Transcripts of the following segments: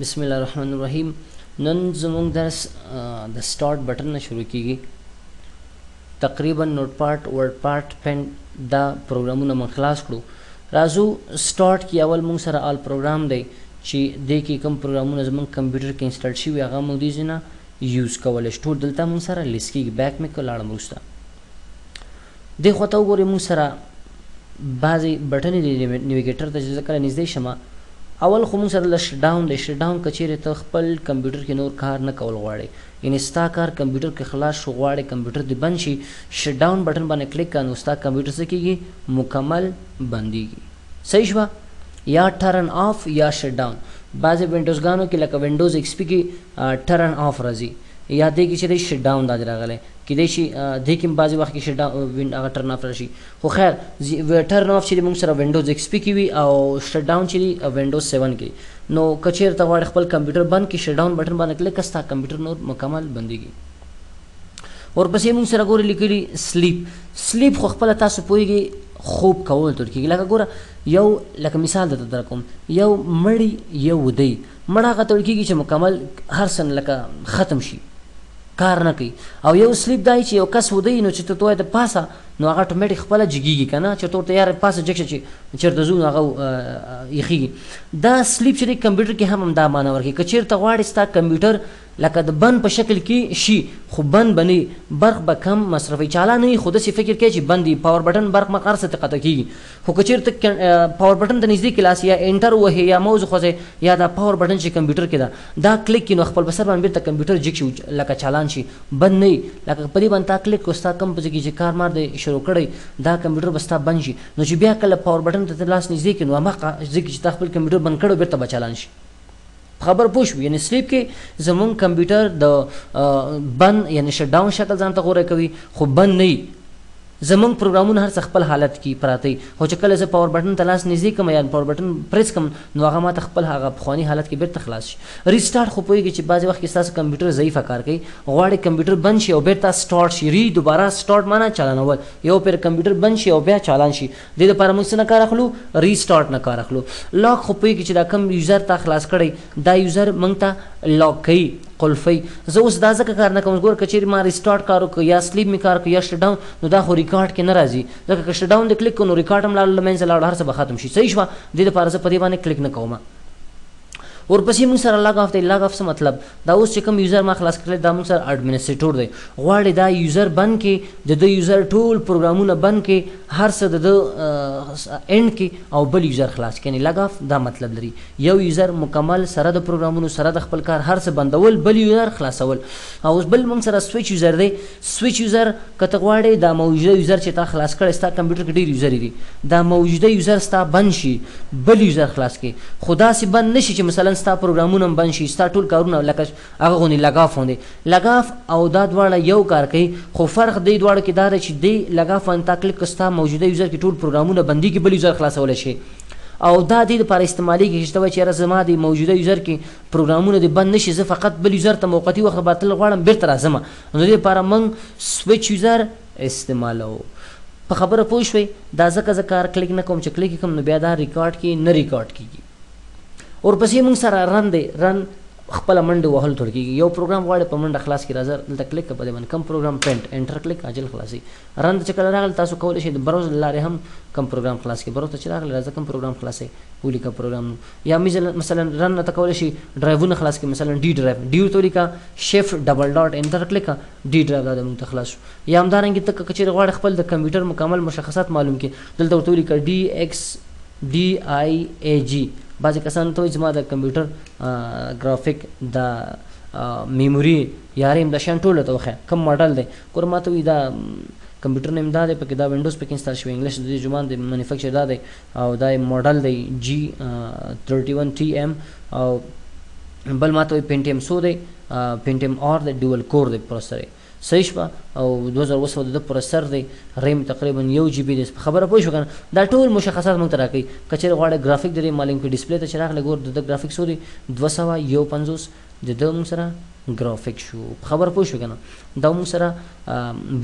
بسم الله الرحمن الرحیم. نن زموږ درس د سٹارټ بټن نه شروع کیږي. تقریبا نوٹ پارت ورډ پارت پن دا پروګرامونه من خلاص کړو. راځو سٹارټ کې اول موږ سره آل پروګرام دی چې د کې کوم پروګرامونه زموږ کمپیوټر کې انسټال شوي هغه موږ دې نه یوز کولای شو. دلته موږ سره لیست کېږي. بیک مې کړ لاړم وروسته دې خوا ته وګورئ. موږ سره بعضې بټنې دي نیویګیټر ته چې زه کله نږدې شمه. اول خو موږ سره د شټ ډاون دی. شټ ډاون که چیرې ته خپل کمپیوټر کې نور کار نه کول غواړې، یعنې ستا کار کمپیوټر کې خلاص شو، غواړې کمپیوټر دې بند شي، شټ ډاون بټن باندې کلیک کړه نو ستا کمپیوټر څه کېږي؟ مکمل بندېږي. صحیح شوه؟ یا ټرن آف یا شټ ډاون. بعضې وینډوزګانو کې لکه وینډوز ایکس پي کې ټرن آف راځي، یا دې کې چې دی شټ ډاون دا راغلی کیدای شي دې کې بعضې وخت کې شټ ډاون هغه ټرن آف راشي. خو خیر ټرن آف چې دی موږ سره وینډوز ایکس پي کې وي او شټ ډاون چې دی وینډوز 7 کې. نو که چېرې ته غواړې خپل کمپیوټر بند کړي، شټ ډاون بټن باندې کلیک کړه، ستا کمپیوټر نور مکمل بندېږي. ورپسې موږ سره ګورې لیکلي سلیپ. سلیپ خو خپله تاسو پوهېږئ خوب کول ته کېږي. لکه ګوره یو لکه مثال درته در کوم، یو مړی یو ودی. مړ هغه ته ویل کېږي چې مکمل هر څه لکه ختم شي، کار نه کوي. او یو سلیپ دی چې یو کس ودی نو چې ته وایې د پاسه نو هغه اتومېټیک خپله جګېږي که نه، چې ته ورته یاره پاسه جګ شه چې چېرته ځو نو هغه یخېږي. دا سلیپ چې دی کمپیوټر کې هم همدا معنا ورکوي. که چېرته غواړې ستا کمپیوټر لکه د بند په شکل کې شي خو بند به نه وي، برق به کم مصرفوي، چاله نه وي، خو داسې فکر کوي چې بند وي. پاور بټن برق مخ هر څه ته قطع کېږي. خو که چېرته پاور بټن ته نږدې کې لاس یا انټر ووهې یا موز وخوځې یا دا پاور بټن چې کمپیوټر کې ده دا کلیک کړي نو خپل په سر باندې بېرته کمپیوټر جګ شي لکه چالان شي، بند نه وي. لکه په دې باندې تا کلیک کړو، ستا کوم په ځای کې چې کار مار دی شروع کړی دا کمپیوټر به ستا بند شي. نو چې بیا کله پاور بټن ته لاس نږدې کړي نو هماغه ځای کې چې تا خپل کمپیوټر بند کړی بېرته به چالان شي. خبر پوه شو؟ یعنې سلیپ کې زمونږ کمپیوټر د بند یعنې شټ ډاون شکل ځان ته غوره کوي خو بند نه وي. زمونږ پروګرامونه هر څه خپل حالت کې پراته وي، خو چې کله زه پاور بټن ته لاس نږدې کړم یا پاور بټن پریس کړم نو هغه ماته خپل هغه پخواني حالت کې بېرته خلاص شي. ریسټارټ خو پوهېږي چې بعضې وخت کې ستاسو کمپیوټر ضعیفه کار کوي، غواړې کمپیوټر بند شي او بېرته سټارټ شي. دوباره سټارټ معنا چالانول. یو پیر کمپیوټر بند شي او بیا چالان شي. دې دپاره موږ څه نه کار اخلو؟ ریسټارټ نه کار اخلو. لاک خو پوهېږي چې دا کوم یوزر تا خلاص کړی دا یوزر موږ ته لاک کوي، قلفی. زه اوس دا ځکه کار نه کوم، ګوره که چېرې ما ریسټارټ کار وکړو یا سلیپ مې کار وکړو یا شټ ډاون نو دا خو ریکارډ کې نه راځي، ځکه که شټ ډاون دې کلیک کړو نو ریکارډ هم لاړ له منځه لاړ، هر څه به ختم شي. صحیح شوه؟ دې دپاره زه په دې باندې کلیک نه کوم. ورپسې موږ سره لاګ آف دی. لاګ آف څه مطلب؟ دا اوس چې کوم یوزر ما خلاص کړی دا موږ سره اډمنسټریټور دی. غواړي دا یوزر بند کړي، د ده یوزر ټول پروګرامونه بند کړي، هر څه د ده اینډ کړي او بل یوزر خلاص کړي. یعنې لاګ آف دا مطلب لري یو یوزر مکمل سره د پروګرامونو سره د خپل کار هر څه بندول، بل یوزر خلاصول. او اوس بل موږ سره سویچ یوزر دی. سویچ یوزر که ته غواړې دا موجوده یوزر چې تا خلاص کړی ستا کمپیوټر کې ډېر یوزرې دي، دا موجوده یوزر ستا بند شي بل یوزر خلاص کړي. خو داسې بند نه شي چې مثلا ستا پروګرامونه بند شي، ستا ټول کارونه لکه هغه غوندې لګاف غوندې. لګاف او دا دواړه یو کار کوي، خو فرق دې دواړو کې دا دی چې دې لګاف باندې تا کلیک کړه ستا موجوده یوزر کې ټول پروګرامونه بندېږي، بل یوزر خلاصولی شي. او دا دې دپاره استعمالېږي چې ته وایې چې یاره زما د موجوده یوزر کې پروګرامونه دې بند نه شي، زه فقط بل یوزر ته موقتي وخت باطل غواړم بېرته راځم. نو دې دپاره موږ سویچ یوزر استعمالوو. په خبره پوه شوئ؟ دا ځکه زه کار کلیک نه کوم، چې کلیک کوم نو بیا دا ریکارډ کې نه ریکارډ کېږي. ورپسې موږ سره رن دی. رن خپله منډه وهل تور کېږي. یو پروګرام غواړې په منډه خلاص کړي، راځه دلته کلیک کړه په دې باندې کوم پروګرام پینټ انټر کلیک عاجل خلاصي. رن ته چې کله راغلی تاسو کولی شئ د براوز له لارې هم کوم پروګرام خلاص کړي. براوز ته چې راغلی راځه کوم پروګرام خلاصوي ولیکه پروګرام. یا مثلا رن ته کولی شي ډرایوونه خلاص کړي، مثلا ډي ډرایو ورته ولیکه شیفټ ډبل ډاټ انټر کلیک کړه ډي ډرایو دا موږ ته خلاص شو. یا همدارنګې ته که چېرې غواړې خپل د کمپیوټر مکمل مشخصات معلوم کړي دلته ورته ولیکه DXDIAG. بعضې کسانو ته وایي زما د کمپیوټر ګرافیک د میموري یا ریم دا شیان ټول ته وښیه کوم ماډل دی. ګوره ما ته وایي دا کمپیوټر نیم دا دی، پکې دا وینډوز پکې انسټال شوی، انګلیش د دې جمان د مینوفیکچر دا دی او دا ماډل دی G31TM او بل ما ته وایي پینټیم سو دی، پینټیم آر دی، ډوول کور دی پروسر یې. صحیح شوه؟ او 2200 د پروسر دی، ریم تقریبا 1 GB دی. خبره پوه شو که نه؟ دا ټول مشخصات موږ ته را کوي. که چېرې غواړې ګرافیک د دې معلوم کړي ډسپلی ته چې راغلی ګور د ده ګرافیک څو دی 251 د ده موږ سره ګرافیک شو. خبر پوه شو که نه. دا موږ سره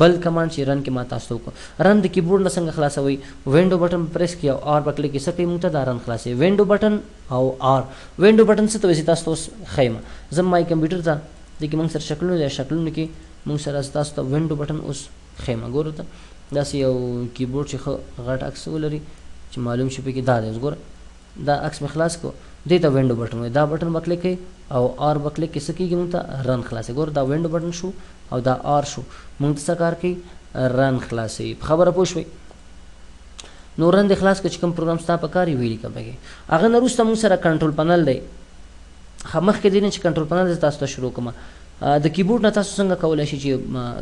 بل کمانډ چې رن کې ما تاسو ته وکړو. رن د کیبورډ نه څنګه خلاصوئ؟ وینډو بټن پریس کړئ او آر په کلیک کړئ. څه کوي موږ ته دا رن خلاصوي. وینډو بټن او آر. وینډو بټن څه ته وایي تاسو ته اوس ښیم. زه مای کمپیوټر ته دې کې موږ سره شکلونه دی، شکلونه کې موږ سره تاسو ته وینډو بټن اوس ښیم. ګورو ته داسې یو کیبورډ چې ښه غټ عکس ولري چې معلوم شي پکې دا دی. اوس ګوره دا عکس مې خلاص کړو، دې ته وینډو بټن وایي. دا بټن به کلیک کوئ او آر به کلیک کوئ. څه کېږي موږ ته رن خلاصوي. ګوره دا وینډو بټن شو او دا آر شو. موږ ته څه کار کوي؟ رن خلاصوي. په خبره پوه شوئ؟ نو رن دې خلاص کړه چې کوم پروګرام ستا په کار وي ولیکه پکې. هغه نه وروسته موږ سره کنټرول پنل دی. مخکې دې نه چې کنټرول پنل زه تاسو ته شروع کوم. د کیبورډ نه تاسو څنګه کولی شئ چې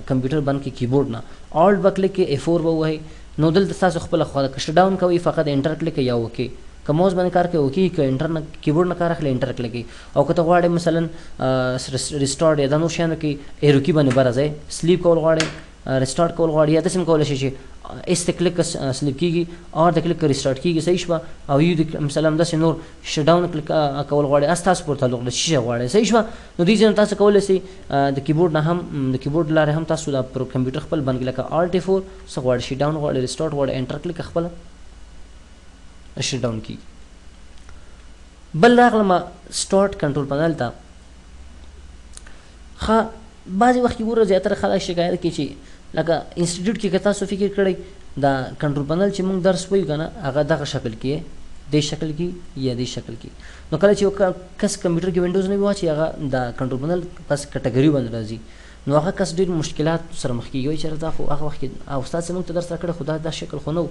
کمپیوټر بند کړئ؟ کیبورډ نه آلټ به کلیک کړئ، F4 به ووهئ. نو دلته تاسو خپله خوا که شټ ډاون کوئ فقط انټر کلیک یا اوکې. که موس باندې کار کوي اوکې، که انټر نه کیبورډ نه کار اخلي انټر کلیک کوي. او که ته غواړې مثلا ریسټارټ یا دا نور شیانو کې ایرو کی باندې بره ځئ، سلیپ کول غواړې، ریسټارټ کول غواړې، یا داسې هم کولی شئ چې اس ته کلیک سلیپ کېږي، آر ته کلیک ریسټارټ کېږي. صحیح شوه. او یو د مثلا داسې نور شټ ډاون کلیک کول غواړې، اس تاسو پورې تعلق لري، شیشه غواړئ. صحیح شوه. نو دې ځای نه تاسو کولی شئ د کیبورډ نه هم د کیبورډ لارې هم تاسو دا کمپیوټر خپل بند کړئ. لکه آلټ F4 څه غواړئ، شټ ډاون غواړئ، ریسټارټ غواړئ، انټر کلیک خپله شټ ډاون کېږي. بل راغلم سټارټ کنټرول پنل ته. ښه بعضې وخت کې ګوره زیاتره خلک شکایت کوي چې لکه انسټیټیوټ کې که تاسو فکر کړئ دا کنټرول پنل چې موږ درس وایو که نه هغه دغه شکل کې دې شکل کې یا دې شکل کې. نو کله چې یو کس کمپیوټر کې وینډوز نه وي واچي هغه دا کنټرول پنل پس کټګري باندې راځي. نو هغه کس ډېر مشکلات سره مخ کېږي. وایي چېرې دا خو هغه وخت کې استاد صاحب موږ ته درس راکړی خو دا شکل خو نه و.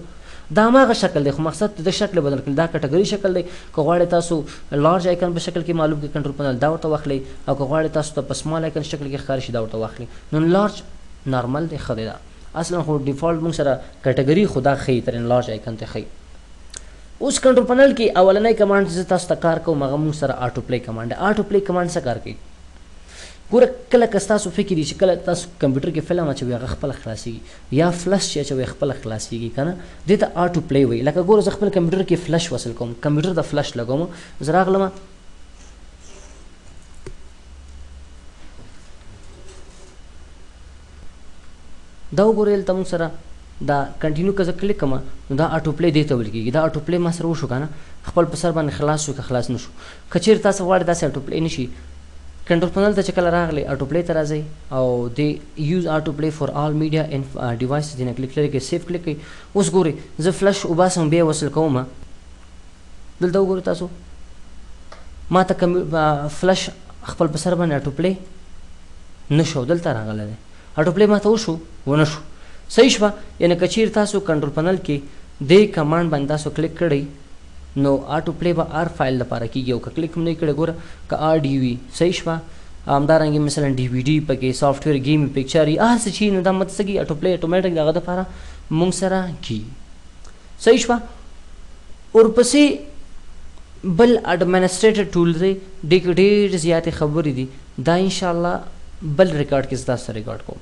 دا هماغه شکل دی خو مقصد د شکل بدل کړل. دا کټګري شکل دی. که غواړئ تاسو لارج آیکن په شکل کې معلوم کړئ کنټرول پنل دا ورته واخلئ، او که غواړئ تاسو ته په سمال آیکن شکل کې ښکاره شي دا ورته واخلئ. نو لارج نارمل دی، ښه دی. دا اصلا خو ډیفالټ موږ سره کټګري خو دا ښیي تر لارج آیکن ته ښیي. اوس کنټرول پنل کې اولنی کمانډ چې زه تاسو ته کار کوم هغه موږ سره آټو پلی کمانډ دی. آټو پلی کمانډ څه کار کوي؟ ګوره کله که ستاسو فکر وي چې کله تاسو کمپیوټر کې فلم اچوئ هغه خپله خلاصېږي، یا فلش چې اچوئ خپله خلاصېږي که نه، دې ته آټو پلی وایي. لکه ګوره زه خپل کمپیوټر کې فلش وصل کوم، کمپیوټر ته فلش لګوم، زه راغلم دا وګورئ دلته موږ سره دا کنټینیو که زه کلیک کوم نو دا آټو پلی دې ته ویل کېږي. دا آټو پلی ما سره وشو که نه، خپل په سر باندې خلاص شو که خلاص نه شو. که چېرې تاسو غواړئ داسې آټو پلی نه شي، کنټرول پنل ته چې کله راغلی آټو پلی ته راځئ او د یوز آټو پلی فار آل میډیا اینډ ډیوایسز دې نه کلیک لري کې سیف کلیک کوئ. اوس ګورئ زه فلش وباسم بیا وصل کوم، دلته وګورئ تاسو ما ته فلش خپل په سر باندې آټو پلی نه شو، دلته راغلی دی. آټو پلی ما ته وشو ونه شو. صحیح شوه. یعنې که چیرې تاسو کنټرول پنل کې دې کمانډ باندې تاسو کلیک کړئ نو آټو پلی به آر فایل لپاره کېږي، او که کلیک هم نه کړی ګوره که آر ډي وي. صحیح شوه. همدارنګې مثلا ډي وي ډي پکې سافټویر گیم پکچر یي هر څه چې نو دا مطلب څه کېږي آټو پلی اټومیټک د هغه دپاره مونږ سره کېږي. صحیح شوه. ورپسې بل اډمنسټریټر ټول دی، ډېرې زیاتې خبرې دي، دا انشاءالله بل ریکارډ کې زه تاسو ته ریکارډ کوم.